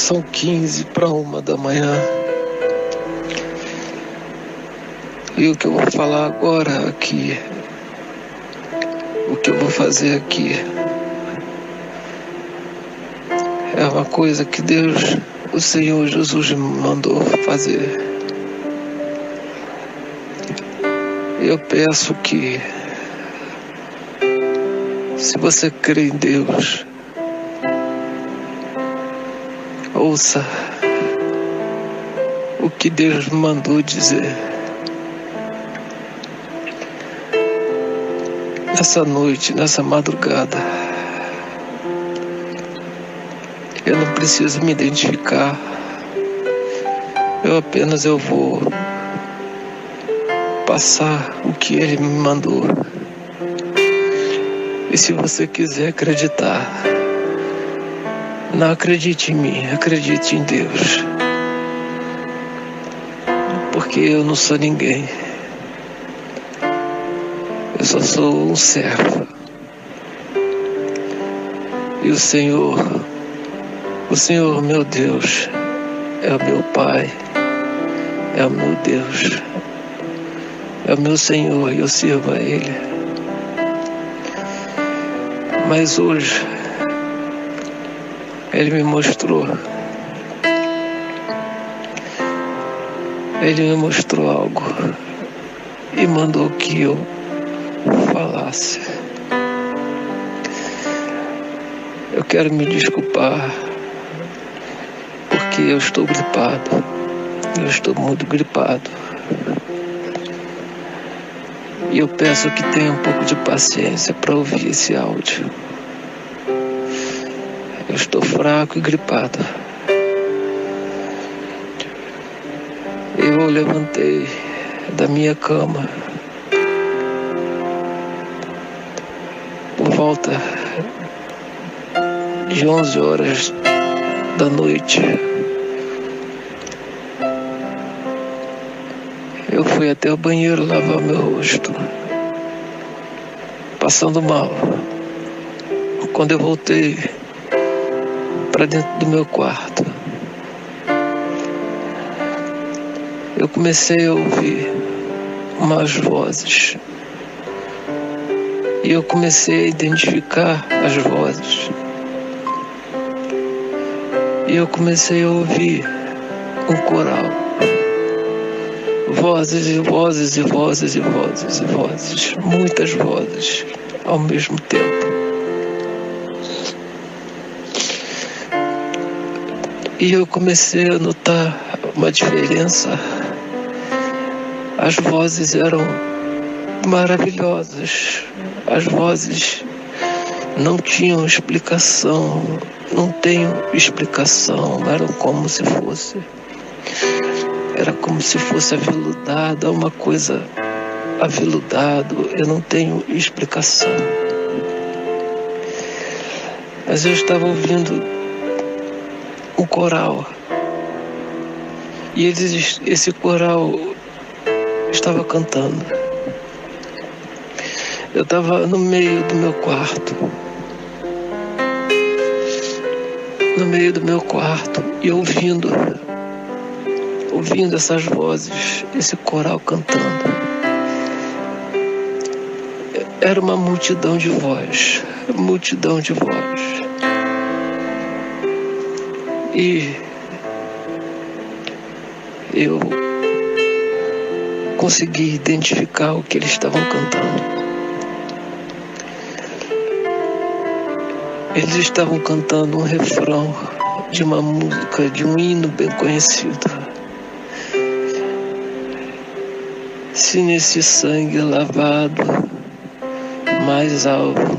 São 15 para 1 da manhã. E o que eu vou falar agora aqui, o que eu vou fazer aqui, é uma coisa que Deus, o Senhor Jesus, me mandou fazer. Eu peço que, se você crê em Deus, ouça o que Deus me mandou dizer. Nessa noite, nessa madrugada, eu não preciso me identificar. Eu vou passar o que Ele me mandou. E se você quiser acreditar, não acredite em mim, acredite em Deus. Porque eu não sou ninguém. Eu só sou um servo. E o Senhor, meu Deus, é o meu Pai, é o meu Deus, é o meu Senhor, e eu sirvo a Ele. Mas hoje, Ele me mostrou algo e mandou que eu falasse. Eu quero me desculpar porque eu estou gripado. Eu estou muito gripado. E eu peço que tenha um pouco de paciência para ouvir esse áudio. Eu estou fraco e gripado. Eu levantei da minha cama por volta de 11 horas da noite. Eu fui até o banheiro lavar meu rosto, passando mal. Quando eu voltei para dentro do meu quarto, eu comecei a ouvir umas vozes. E eu comecei a identificar as vozes. E eu comecei a ouvir um coral. Vozes e vozes e vozes e vozes e vozes. Muitas vozes ao mesmo tempo. E eu comecei a notar uma diferença. As vozes eram maravilhosas. As vozes não tinham explicação. Não tenho explicação. Eram como se fosse. Era como se fosse aveludado, uma coisa aveludado. Eu não tenho explicação. Mas eu estava ouvindo um coral. E esse coral estava cantando. Eu estava no meio do meu quarto. No meio do meu quarto. E ouvindo essas vozes, esse coral cantando. Era uma multidão de voz. Multidão de voz. E eu consegui identificar o que eles estavam cantando. Eles estavam cantando um refrão de uma música, de um hino bem conhecido. Se nesse sangue lavado, mais alvo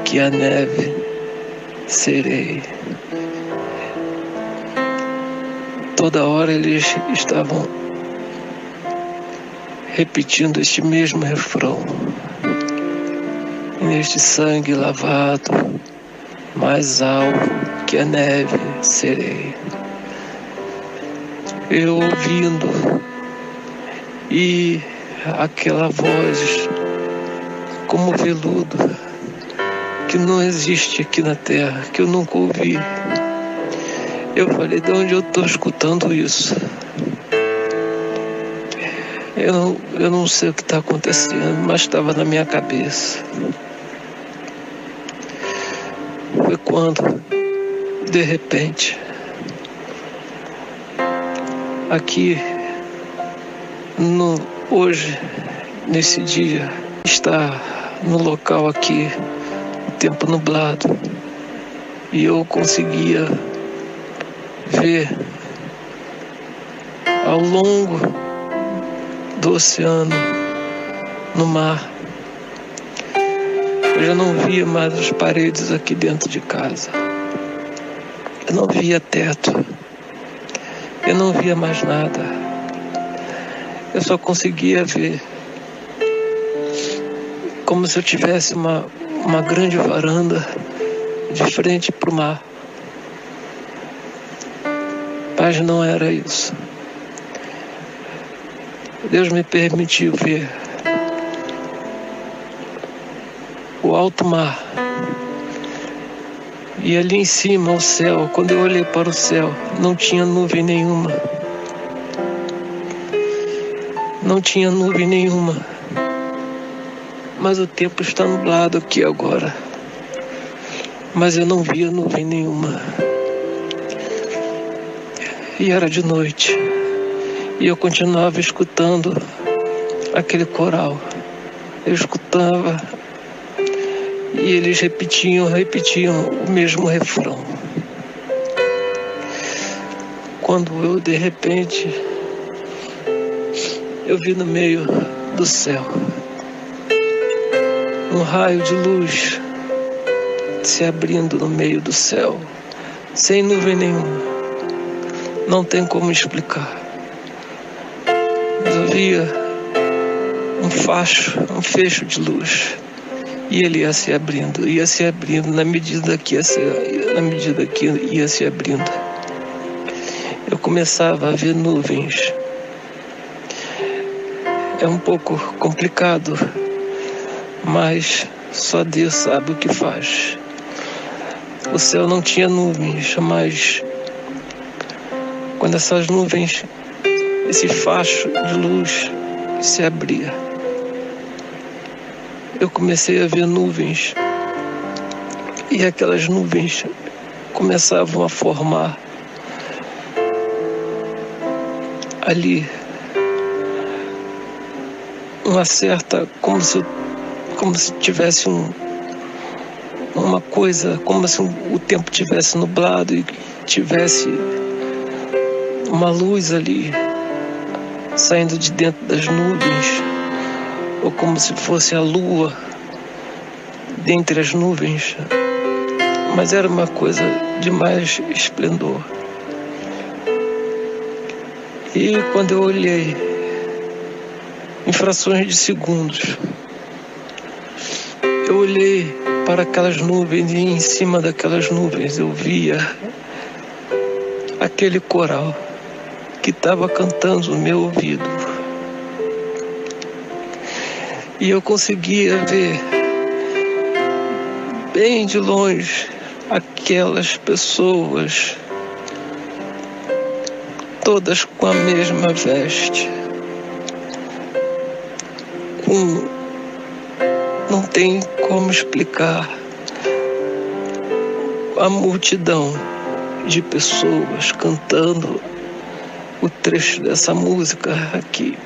que a neve serei. Toda hora eles estavam repetindo este mesmo refrão. Neste sangue lavado, mais alvo que a neve serei. Eu ouvindo, e aquela voz como veludo que não existe aqui na terra, que eu nunca ouvi. Eu falei, de onde eu estou escutando isso? Eu não sei o que está acontecendo, mas estava na minha cabeça. Foi quando, de repente, aqui, hoje, nesse dia, está no local aqui, o tempo nublado, e eu conseguia ver ao longo do oceano, no mar. Eu já não via mais as paredes aqui dentro de casa. Eu não via teto. Eu não via mais nada. Eu só conseguia ver como se eu tivesse uma grande varanda de frente para o mar. Mas não era isso. Deus me permitiu ver o alto mar. E ali em cima o céu, quando eu olhei para o céu, não tinha nuvem nenhuma. Não tinha nuvem nenhuma. Mas o tempo está nublado aqui agora. Mas eu não via nuvem nenhuma. E era de noite. E eu continuava escutando aquele coral. Eu escutava e eles repetiam o mesmo refrão. Quando eu, de repente, eu vi no meio do céu um raio de luz se abrindo no meio do céu, sem nuvem nenhuma. Não tem como explicar. Mas eu via um fecho de luz. E ele ia se abrindo na medida que ia se abrindo. Eu começava a ver nuvens. É um pouco complicado, mas só Deus sabe o que faz. O céu não tinha nuvens, mas quando essas nuvens, esse facho de luz se abria, eu comecei a ver nuvens. E aquelas nuvens começavam a formar ali uma certa, como se tivesse uma coisa, como se o tempo tivesse nublado e tivesse uma luz ali saindo de dentro das nuvens, ou como se fosse a lua dentre as nuvens. Mas era uma coisa de mais esplendor. E quando eu olhei, em frações de segundos, eu olhei para aquelas nuvens e em cima daquelas nuvens eu via aquele coral que estava cantando no meu ouvido. E eu conseguia ver bem de longe aquelas pessoas, todas com a mesma veste. Não tem como explicar a multidão de pessoas cantando o trecho dessa música aqui.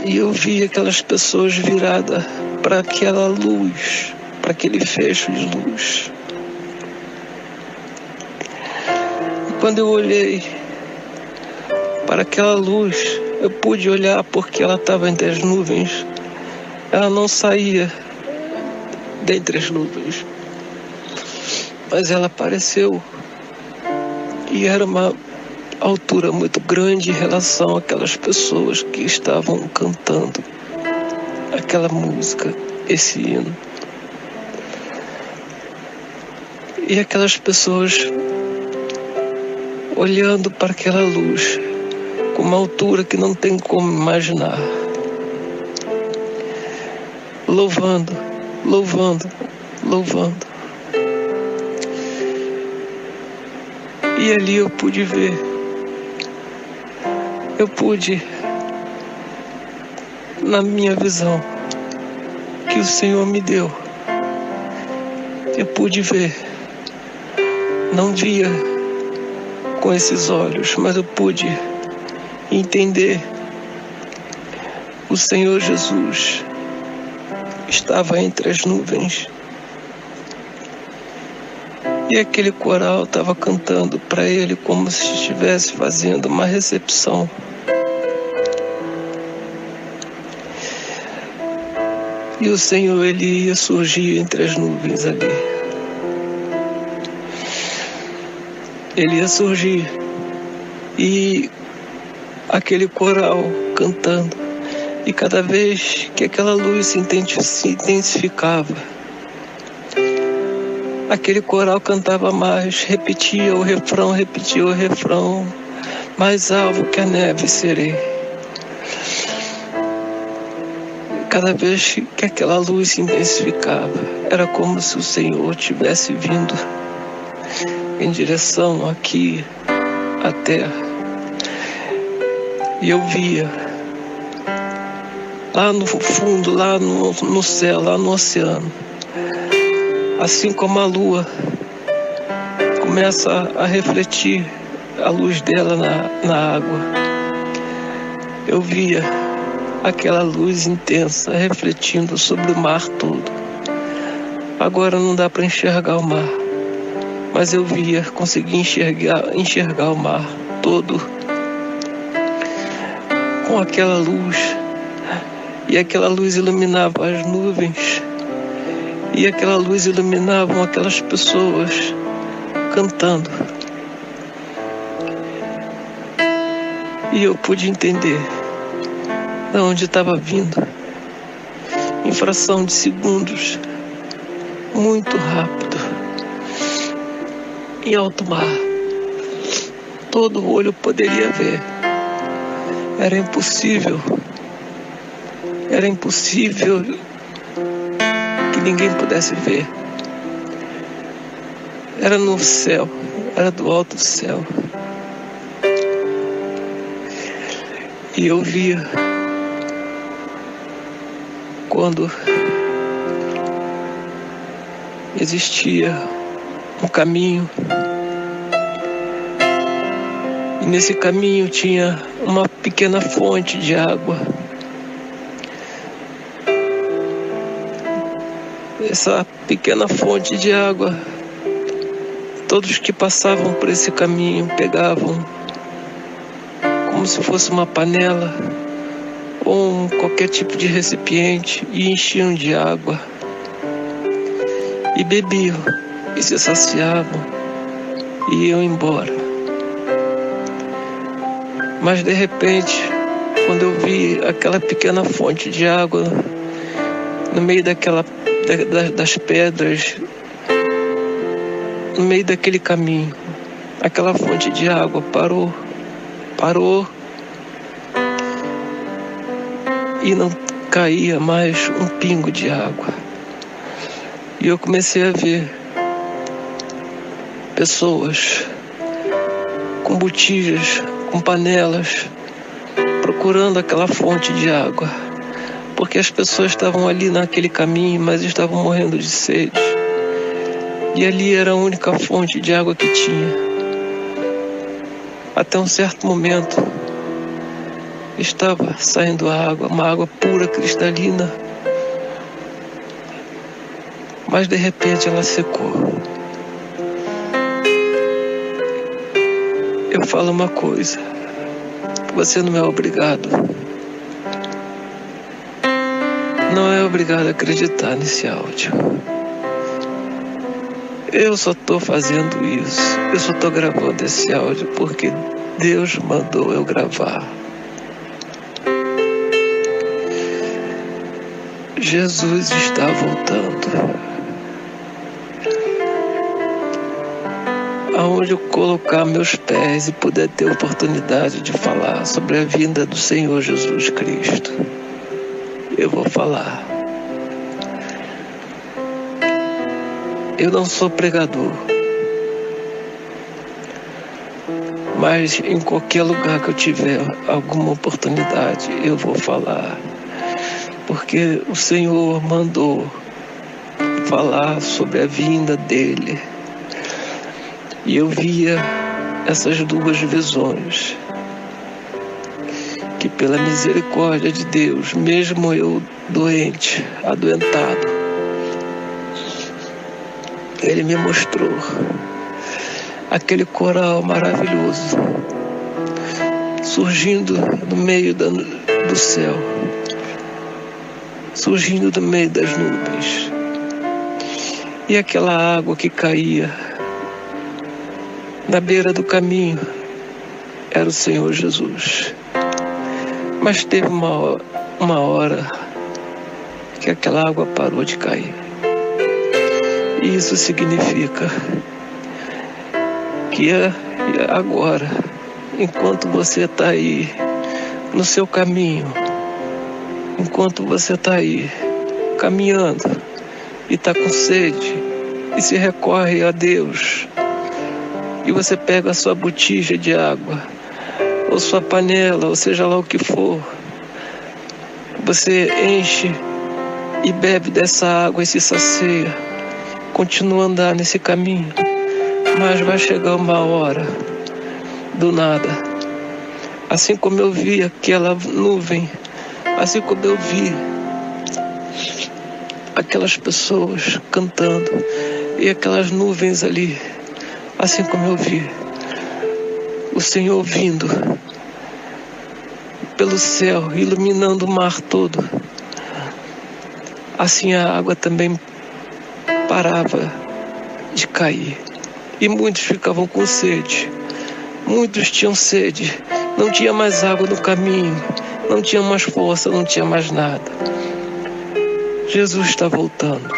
E eu vi aquelas pessoas viradas para aquela luz, para aquele fecho de luz. E quando eu olhei para aquela luz, eu pude olhar porque ela estava entre as nuvens. Ela não saía dentre as nuvens, mas ela apareceu. E era uma altura muito grande em relação àquelas pessoas que estavam cantando aquela música, esse hino. E aquelas pessoas olhando para aquela luz com uma altura que não tem como imaginar, louvando, louvando, louvando. E ali eu pude ver, eu pude, na minha visão, que o Senhor me deu, eu pude ver, não via com esses olhos, mas eu pude entender. O Senhor Jesus estava entre as nuvens e aquele coral estava cantando para ele como se estivesse fazendo uma recepção. E o Senhor, ele ia surgir entre as nuvens ali. Ele ia surgir e aquele coral cantando. E cada vez que aquela luz se intensificava, aquele coral cantava mais, repetia o refrão, mais alvo que a neve serei. Cada vez que aquela luz se intensificava, era como se o Senhor tivesse vindo em direção aqui à terra. E eu via lá no fundo, lá no céu, lá no oceano, assim como a lua começa a refletir a luz dela na água, eu via aquela luz intensa refletindo sobre o mar todo. Agora não dá para enxergar o mar, mas eu via, consegui enxergar o mar todo com aquela luz. E aquela luz iluminava as nuvens, e aquela luz iluminava aquelas pessoas cantando. E eu pude entender de onde estava vindo, em fração de segundos, muito rápido, em alto mar. Todo olho poderia ver. Era impossível que ninguém pudesse ver. Era no céu, era do alto céu. E eu via quando existia um caminho, e nesse caminho tinha uma pequena fonte de água. Essa pequena fonte de água, todos que passavam por esse caminho pegavam como se fosse uma panela ou qualquer tipo de recipiente e enchiam de água e bebiam e se saciavam e iam embora. Mas de repente, quando eu vi aquela pequena fonte de água no meio das pedras, no meio daquele caminho, aquela fonte de água parou e não caía mais um pingo de água. E eu comecei a ver pessoas com botijas, com panelas, procurando aquela fonte de água, porque as pessoas estavam ali naquele caminho, mas estavam morrendo de sede. E ali era a única fonte de água que tinha. Até um certo momento, estava saindo água, uma água pura, cristalina. Mas de repente ela secou. Eu falo uma coisa: você não é obrigado. Não é obrigado a acreditar nesse áudio. Eu só estou fazendo isso. Eu só estou gravando esse áudio porque Deus mandou eu gravar. Jesus está voltando. Aonde eu colocar meus pés e puder ter oportunidade de falar sobre a vinda do Senhor Jesus Cristo, eu vou falar. Eu não sou pregador. Mas em qualquer lugar que eu tiver alguma oportunidade, eu vou falar. Porque o Senhor mandou falar sobre a vinda dele. E eu via essas duas visões. Que pela misericórdia de Deus, mesmo eu doente, adoentado, Ele me mostrou aquele coral maravilhoso surgindo no meio do céu, surgindo do meio das nuvens. E aquela água que caía na beira do caminho era o Senhor Jesus. Mas teve uma hora que aquela água parou de cair. E isso significa que agora, enquanto você está aí no seu caminho, enquanto você está aí caminhando e está com sede e se recorre a Deus, e você pega a sua botija de água, ou sua panela, ou seja lá o que for, você enche e bebe dessa água e se sacia, continua a andar nesse caminho, mas vai chegar uma hora, do nada, assim como eu vi aquela nuvem, assim como eu vi aquelas pessoas cantando e aquelas nuvens ali, assim como eu vi o Senhor vindo pelo céu, iluminando o mar todo, assim a água também parava de cair. E muitos ficavam com sede. Muitos tinham sede. Não tinha mais água no caminho. Não tinha mais força, não tinha mais nada. Jesus está voltando.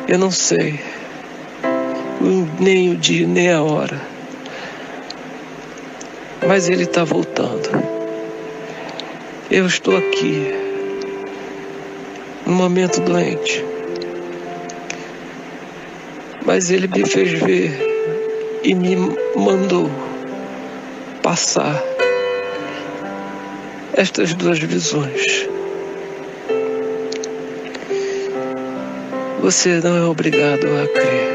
Eu não sei nem o dia, nem a hora. Mas Ele está voltando. Eu estou aqui, no momento doente. Mas Ele me fez ver e me mandou passar estas duas visões. Você não é obrigado a crer.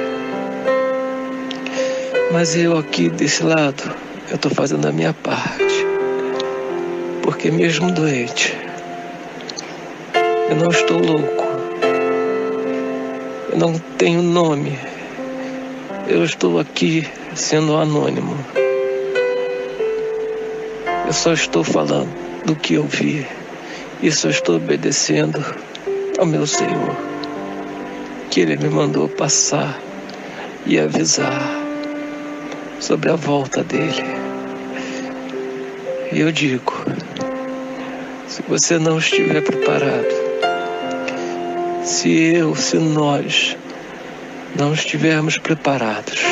Mas eu aqui desse lado, eu estou fazendo a minha parte. Porque mesmo doente, eu não estou louco. Eu não tenho nome. Eu estou aqui sendo anônimo. Eu só estou falando do que eu vi. E só estou obedecendo ao meu Senhor, que Ele me mandou passar e avisar sobre a volta dele. E eu digo, se você não estiver preparado, se nós não estivermos preparados,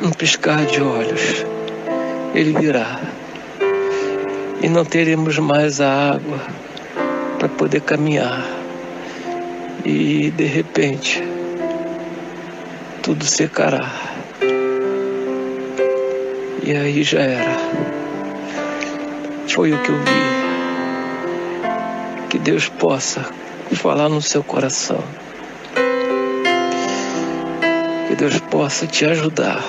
um piscar de olhos, Ele virá e não teremos mais a água para poder caminhar, e de repente tudo secará, e aí já era. Foi o que eu vi. Que Deus possa falar no seu coração. Que Deus possa te ajudar.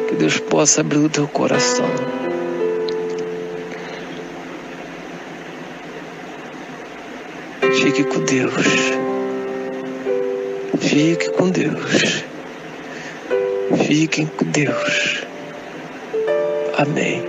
Que Deus possa abrir o teu coração. Fique com Deus. Fique com Deus. Fiquem com Deus. Amém.